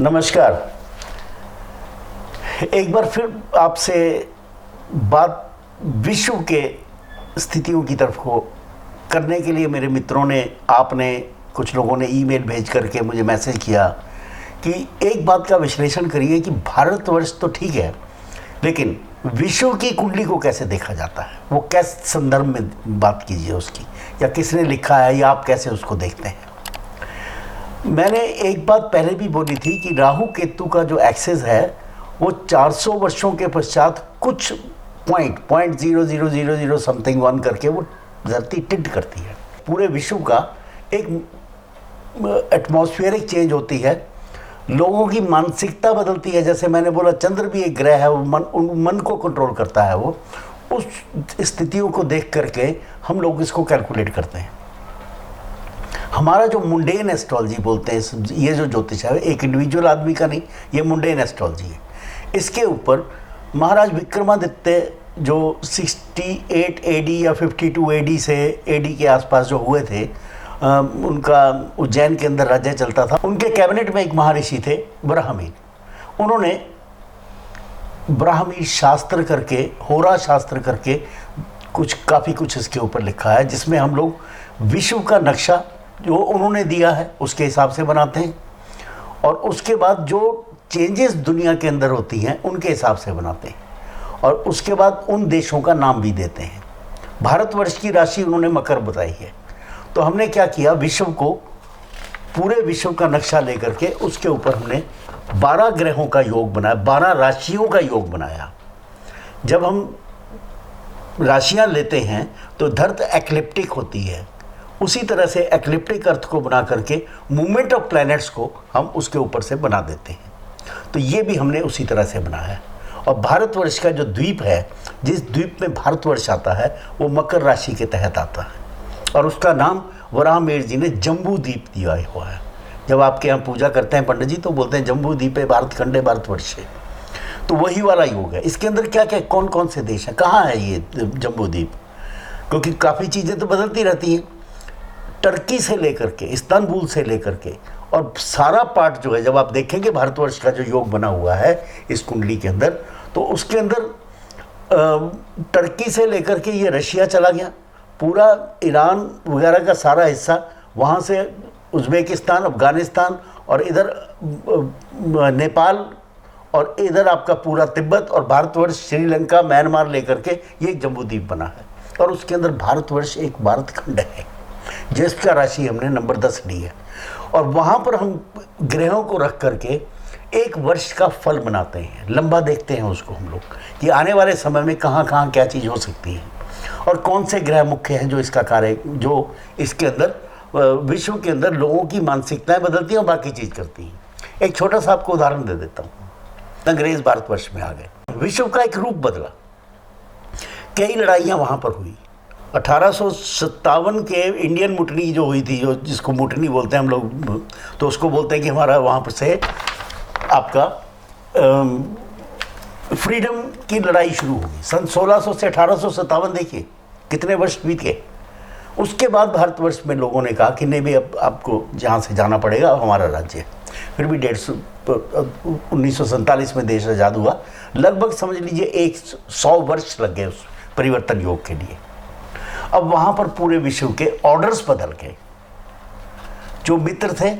नमस्कार। एक बार फिर आपसे बात विश्व के स्थितियों की तरफ को करने के लिए मेरे मित्रों ने, आपने, कुछ लोगों ने ईमेल भेज करके मुझे मैसेज किया कि एक बात का विश्लेषण करिए कि भारतवर्ष तो ठीक है, लेकिन विश्व की कुंडली को कैसे देखा जाता है, वो कैसे संदर्भ में बात कीजिए उसकी, या किसने लिखा है, या आप कैसे उसको देखते हैं। मैंने एक बात पहले भी बोली थी कि राहु केतु का जो एक्सेस है वो 400 वर्षों के पश्चात कुछ पॉइंट 0.0000 समथिंग 1 करके वो धरती टिल्ट करती है। पूरे विश्व का एक एटमॉस्फेरिक चेंज होती है, लोगों की मानसिकता बदलती है। जैसे मैंने बोला, चंद्र भी एक ग्रह है, वो मन को कंट्रोल करता है। वो उस स्थितियों को देख करके हम लोग इसको कैलकुलेट करते हैं। हमारा जो मुंडेन एस्ट्रोलॉजी बोलते हैं, ये जो ज्योतिष है एक इंडिविजुअल आदमी का नहीं, ये मुंडेन एस्ट्रोलॉजी है। इसके ऊपर महाराज विक्रमादित्य जो 68 एडी या 52 एडी से एडी के आसपास जो हुए थे, उनका उज्जैन के अंदर राज्य चलता था। उनके कैबिनेट में एक महर्षि थे ब्राह्मी। उन्होंने ब्राह्मी शास्त्र करके, होरा शास्त्र करके काफ़ी कुछ इसके ऊपर लिखा है, जिसमें हम लोग विश्व का नक्शा जो उन्होंने दिया है उसके हिसाब से बनाते हैं, और उसके बाद जो चेंजेस दुनिया के अंदर होती हैं उनके हिसाब से बनाते हैं, और उसके बाद उन देशों का नाम भी देते हैं। भारतवर्ष की राशि उन्होंने मकर बताई है। तो हमने क्या किया, विश्व को, पूरे विश्व का नक्शा लेकर के उसके ऊपर हमने 12 ग्रहों का योग बनाया, 12 राशियों का योग बनाया। जब हम राशियां लेते हैं तो धरती एक्लिप्टिक होती है, उसी तरह से एक्लिप्टिक अर्थ को बना करके मूवमेंट ऑफ प्लैनेट्स को हम उसके ऊपर से बना देते हैं। तो ये भी हमने उसी तरह से बनाया है। और भारतवर्ष का जो द्वीप है, जिस द्वीप में भारतवर्ष आता है, वो मकर राशि के तहत आता है, और उसका नाम वराहमिहिर जी ने जम्बू द्वीप दिया हुआ है। जब आपके यहाँ पूजा करते हैं पंडित जी तो बोलते हैं जम्बू द्वीप है भारत खंडे भारतवर्ष है, तो वही वाला योग है। इसके अंदर क्या क्या कौन कौन से देश हैं, कहाँ है ये जम्बू द्वीप, क्योंकि काफ़ी चीज़ें तो बदलती रहती हैं। टर्की से लेकर के, इस्तांबुल से लेकर के, और सारा पार्ट जो है, जब आप देखेंगे भारतवर्ष का जो योग बना हुआ है इस कुंडली के अंदर, तो उसके अंदर टर्की से लेकर के ये रशिया चला गया, पूरा ईरान वगैरह का सारा हिस्सा, वहाँ से उज़्बेकिस्तान, अफ़गानिस्तान, और इधर नेपाल, और इधर आपका पूरा तिब्बत, और भारतवर्ष, श्रीलंका, म्यांमार लेकर के ये एक जम्बू द्वीप बना है। और उसके अंदर भारतवर्ष एक भारत खंड है, जिसका राशि हमने नंबर 10 ली है। और वहाँ पर हम ग्रहों को रख करके एक वर्ष का फल बनाते हैं, लंबा देखते हैं उसको हम लोग कि आने वाले समय में कहाँ कहाँ क्या चीज़ हो सकती है, और कौन से ग्रह मुख्य हैं जो इसका कार्य, जो इसके अंदर विश्व के अंदर लोगों की मानसिकताएं बदलती हैं और बाकी चीज़ करती हैं। एक छोटा सा आपको उदाहरण दे देता हूँ। अंग्रेज़ भारतवर्ष में आ गए, विश्व का एक रूप बदला, कई लड़ाइयाँ वहाँ पर हुई। 1857 के इंडियन मुटनी जो हुई थी, जो जिसको मुटनी बोलते हैं हम लोग, तो उसको बोलते हैं कि हमारा वहाँ पर से आपका फ्रीडम की लड़ाई शुरू होगी सन 1600 से 1857। देखिए कितने वर्ष बीत गए। उसके बाद भारतवर्ष में लोगों ने कहा कि नहीं भाई, अब आपको जहाँ से जाना पड़ेगा, हमारा राज्य है। फिर भी 1947 में देश आज़ाद हुआ। लगभग समझ लीजिए 100 वर्ष लग गए उस परिवर्तन योग के लिए। अब वहाँ पर पूरे विश्व के ऑर्डर्स बदल गए, जो मित्र थे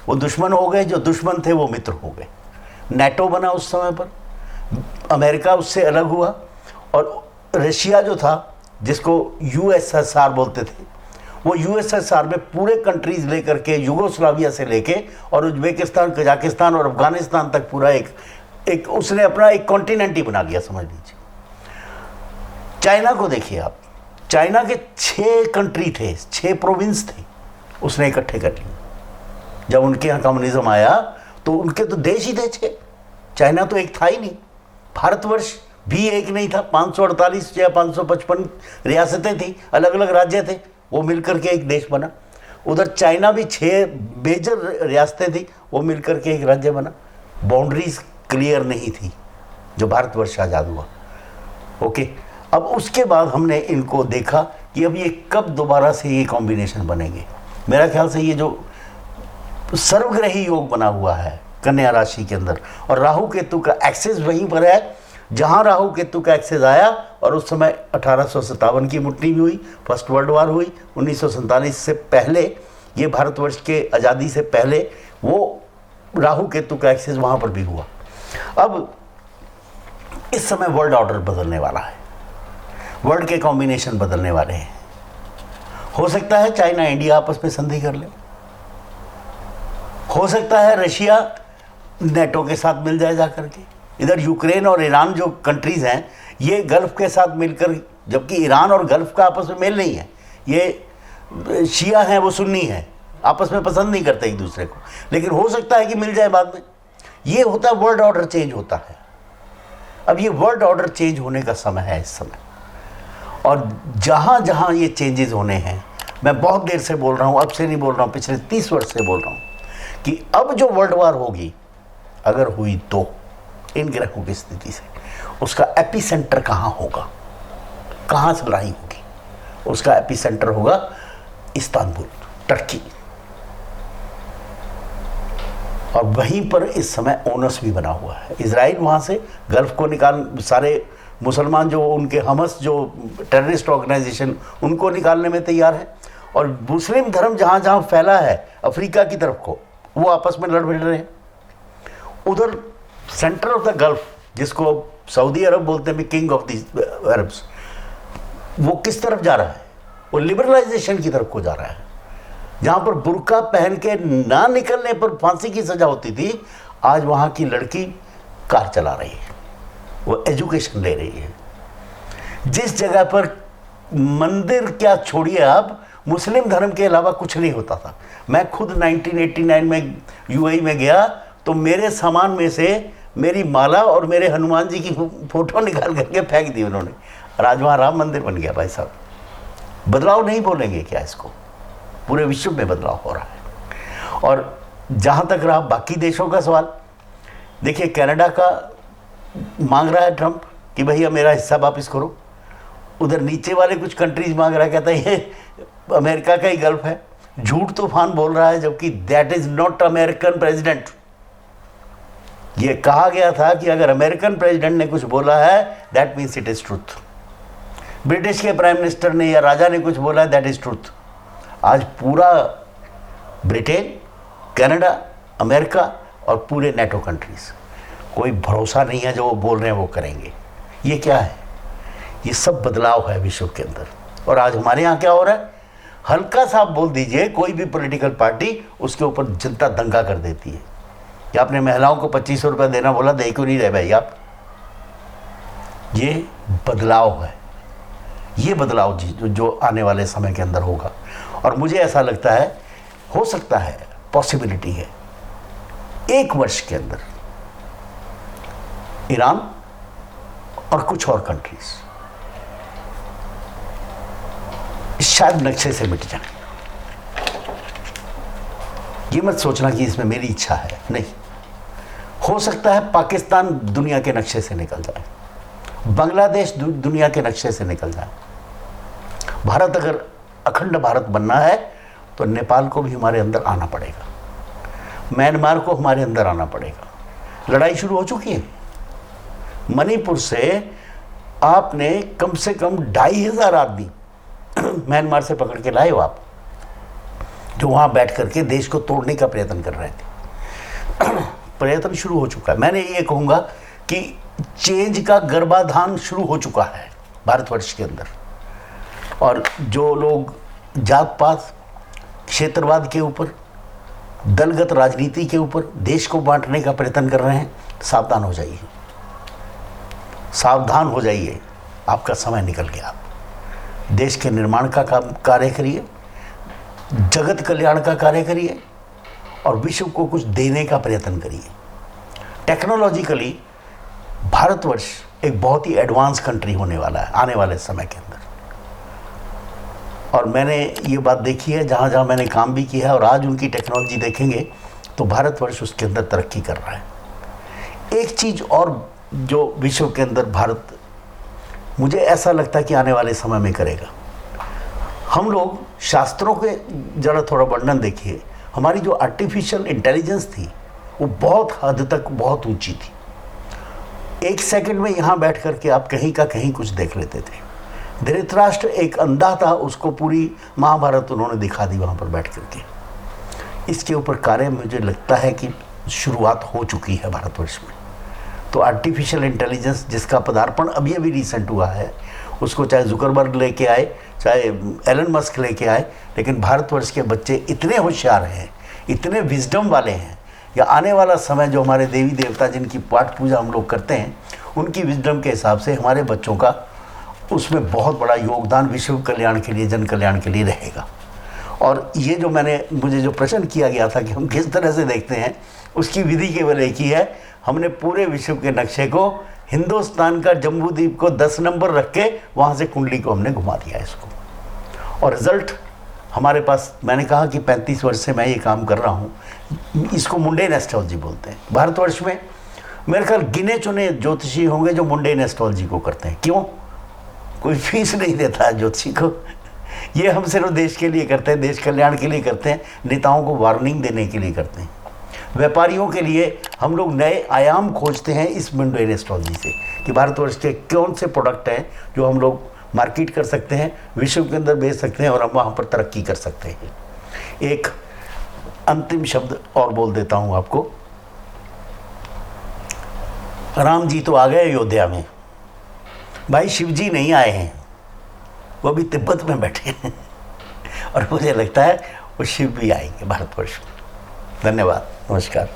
वो दुश्मन हो गए, जो दुश्मन थे वो मित्र हो गए। नेटो बना उस समय पर, अमेरिका उससे अलग हुआ, और रशिया जो था, जिसको यूएसएसआर बोलते थे, वो यूएसएसआर में पूरे कंट्रीज लेकर के, युगोस्लाविया से लेके और उज्बेकिस्तान, कजाकिस्तान और अफगानिस्तान तक पूरा एक उसने अपना एक कॉन्टिनेंट ही बना लिया, समझ लीजिए। चाइना को देखिए आप, चाइना के 6 कंट्री थे, 6 प्रोविंस थे, उसने इकट्ठे कर लिए। जब उनके यहाँ कम्युनिज्म आया तो उनके तो देश ही थे 6, चाइना तो एक था ही नहीं। भारतवर्ष भी एक नहीं था, 548 या 555 रियासतें थी, अलग अलग राज्य थे, वो मिलकर के एक देश बना। उधर चाइना भी 6 मेजर रियासतें थी, वो मिलकर के एक राज्य बना। बाउंड्रीज क्लियर नहीं थी जो भारतवर्ष आज़ाद हुआ। ओके, अब उसके बाद हमने इनको देखा कि अब ये कब दोबारा से ये कॉम्बिनेशन बनेंगे। मेरा ख्याल से ये जो सर्वग्रही योग बना हुआ है, कन्या राशि के अंदर, और राहु केतु का एक्सेस वहीं पर है जहां राहु केतु का एक्सेस आया। और उस समय 1857 की मुट्ठी भी हुई, फर्स्ट वर्ल्ड वार हुई। 1947 से पहले, ये भारतवर्ष के आज़ादी से पहले, वो राहु केतु का एक्सेस वहां पर भी हुआ। अब इस समय वर्ल्ड ऑर्डर बदलने वाला है, वर्ल्ड के कॉम्बिनेशन बदलने वाले हैं। हो सकता है चाइना इंडिया आपस में संधि कर ले, हो सकता है रशिया नेटो के साथ मिल जाए जाकर के। इधर यूक्रेन और ईरान जो कंट्रीज़ हैं, ये गल्फ़ के साथ मिलकर, जबकि ईरान और गल्फ़ का आपस में मेल नहीं है, ये शिया हैं वो सुन्नी हैं, आपस में पसंद नहीं करते एक दूसरे को, लेकिन हो सकता है कि मिल जाए बाद में। ये होता है, वर्ल्ड ऑर्डर चेंज होता है। अब ये वर्ल्ड ऑर्डर चेंज होने का समय है इस समय, और जहाँ जहाँ ये चेंजेस होने हैं, मैं बहुत देर से बोल रहा हूँ, अब से नहीं बोल रहा हूँ, पिछले 30 वर्ष से बोल रहा हूँ कि अब जो वर्ल्ड वार होगी, अगर हुई तो इन ग्रहों की स्थिति से, उसका एपिसेंटर कहाँ होगा, कहाँ से लड़ाई होगी? उसका एपिसेंटर होगा इस्तांबुल, टर्की। और वहीं पर इस समय ओनस भी बना हुआ है। इजराइल वहाँ से गल्फ़ को निकाल, सारे मुसलमान जो उनके हमस जो टेररिस्ट ऑर्गेनाइजेशन, उनको निकालने में तैयार है। और मुस्लिम धर्म जहाँ जहाँ फैला है अफ्रीका की तरफ को, वो आपस में लड़ भिड़ रहे हैं। उधर सेंटर ऑफ द गल्फ, जिसको सऊदी अरब बोलते हैं, किंग ऑफ द अरब्स, वो किस तरफ जा रहा है? वो लिबरलाइजेशन की तरफ को जा रहा है। जहाँ पर बुर्का पहन के ना निकलने पर फांसी की सज़ा होती थी, आज वहाँ की लड़की कार चला रही है, वो एजुकेशन ले रही है। जिस जगह पर मंदिर क्या छोड़िए आप, मुस्लिम धर्म के अलावा कुछ नहीं होता था। मैं खुद 1989 में यूएई में गया तो मेरे सामान में से मेरी माला और मेरे हनुमान जी की फ़ोटो निकाल करके फेंक दी उन्होंने, और आज वहाँ राम मंदिर बन गया। भाई साहब, बदलाव नहीं बोलेंगे क्या इसको? पूरे विश्व में बदलाव हो रहा है। और जहाँ तक रहा बाकी देशों का सवाल, देखिए कनाडा का मांग रहा है ट्रंप कि भैया मेरा हिस्सा वापस करो। उधर नीचे वाले कुछ कंट्रीज मांग रहा है, कहता है ये अमेरिका का ही गल्फ है। झूठ तूफान बोल रहा है, जबकि that is not American president. ये कहा गया था कि अगर अमेरिकन प्रेसिडेंट ने कुछ बोला है, that means it is truth. British के प्राइम मिनिस्टर ने या राजा ने कुछ बोला है, दैट इज ट्रूथ। आज पूरा ब्रिटेन, कनाडा, अमेरिका और पूरे नेटो कंट्रीज, कोई भरोसा नहीं है, जो वो बोल रहे हैं वो करेंगे। ये क्या है? ये सब बदलाव है विश्व के अंदर। और आज हमारे यहाँ क्या हो रहा है? हल्का सा आप बोल दीजिए कोई भी पॉलिटिकल पार्टी, उसके ऊपर जनता दंगा कर देती है कि आपने महिलाओं को 2500 रुपये देना बोला, दे क्यों नहीं रहे भाई आप? ये बदलाव है, ये बदलाव जो आने वाले समय के अंदर होगा। और मुझे ऐसा लगता है, हो सकता है, पॉसिबिलिटी है, 1 वर्ष के अंदर ईरान और कुछ और कंट्रीज शायद नक्शे से मिट जाए। ये मत सोचना कि इसमें मेरी इच्छा है, नहीं। हो सकता है पाकिस्तान दुनिया के नक्शे से निकल जाए, बांग्लादेश दुनिया के नक्शे से निकल जाए। भारत, अगर अखंड भारत बनना है तो नेपाल को भी हमारे अंदर आना पड़ेगा, म्यांमार को हमारे अंदर आना पड़ेगा। लड़ाई शुरू हो चुकी है। मणिपुर से आपने कम से कम 2500 आदमी म्यांमार से पकड़ के लाए हो आप, जो वहाँ बैठ करके देश को तोड़ने का प्रयत्न कर रहे थे। प्रयत्न शुरू हो चुका है। मैंने ये कहूँगा कि चेंज का गर्भाधान शुरू हो चुका है भारतवर्ष के अंदर। और जो लोग जात पात, क्षेत्रवाद के ऊपर, दलगत राजनीति के ऊपर देश को बांटने का प्रयत्न कर रहे हैं, सावधान हो जाइए, सावधान हो जाइए। आपका समय निकल गया। देश के निर्माण का कार्य करिए, जगत कल्याण का कार्य करिए और विश्व को कुछ देने का प्रयत्न करिए। टेक्नोलॉजिकली भारतवर्ष एक बहुत ही एडवांस कंट्री होने वाला है आने वाले समय के अंदर। और मैंने ये बात देखी है जहाँ जहाँ मैंने काम भी किया है, और आज उनकी टेक्नोलॉजी देखेंगे तो भारतवर्ष उसके अंदर तरक्की कर रहा है। एक चीज़ और जो विश्व के अंदर भारत, मुझे ऐसा लगता है कि आने वाले समय में करेगा। हम लोग शास्त्रों के जरा थोड़ा वर्णन देखिए, हमारी जो आर्टिफिशियल इंटेलिजेंस थी वो बहुत हद तक बहुत ऊंची थी। एक सेकंड में यहाँ बैठ करके आप कहीं का कहीं कुछ देख लेते थे। धृतराष्ट्र एक अंधा था, उसको पूरी महाभारत उन्होंने दिखा दी वहाँ पर बैठ करके। इसके ऊपर कार्य मुझे लगता है कि शुरुआत हो चुकी है भारतवर्ष में। तो आर्टिफिशियल इंटेलिजेंस जिसका पदार्पण अभी अभी रिसेंट हुआ है, उसको चाहे जुकरबर्ग लेके आए, चाहे एलन मस्क लेके आए, लेकिन भारतवर्ष के बच्चे इतने होशियार हैं, इतने विजडम वाले हैं, या आने वाला समय जो हमारे देवी देवता जिनकी पाठ पूजा हम लोग करते हैं, उनकी विजडम के हिसाब से हमारे बच्चों का उसमें बहुत बड़ा योगदान विश्व कल्याण के लिए, जन कल्याण के लिए रहेगा। और ये जो मुझे जो प्रश्न किया गया था कि हम किस तरह से देखते हैं, उसकी विधि केवल एक ही है। हमने पूरे विश्व के नक्शे को, हिंदुस्तान का जम्बू द्वीप को 10 नंबर रख के वहाँ से कुंडली को हमने घुमा दिया इसको, और रिज़ल्ट हमारे पास। मैंने कहा कि 35 वर्ष से मैं ये काम कर रहा हूँ। इसको मुंडेन एस्ट्रोलॉजी बोलते हैं। भारतवर्ष में मेरे ख्याल गिने चुने ज्योतिषी होंगे जो मुंडेन एस्ट्रोलॉजी को करते हैं। क्यों? कोई फीस नहीं देता है ज्योतिषी को। ये हम सिर्फ देश के लिए करते हैं, देश कल्याण के लिए करते हैं, नेताओं को वार्निंग देने के लिए करते हैं। व्यापारियों के लिए हम लोग नए आयाम खोजते हैं इस मुंडेन एस्ट्रोलॉजी से, कि भारतवर्ष के कौन से प्रोडक्ट हैं जो हम लोग मार्केट कर सकते हैं, विश्व के अंदर बेच सकते हैं, और हम वहाँ पर तरक्की कर सकते हैं। एक अंतिम शब्द और बोल देता हूँ आपको। राम जी तो आ गए अयोध्या में, भाई शिव जी नहीं आए हैं, वो भी तिब्बत में बैठे हैं। और मुझे लगता है वो शिव भी आएंगे भारतवर्ष में। धन्यवाद, नमस्कार।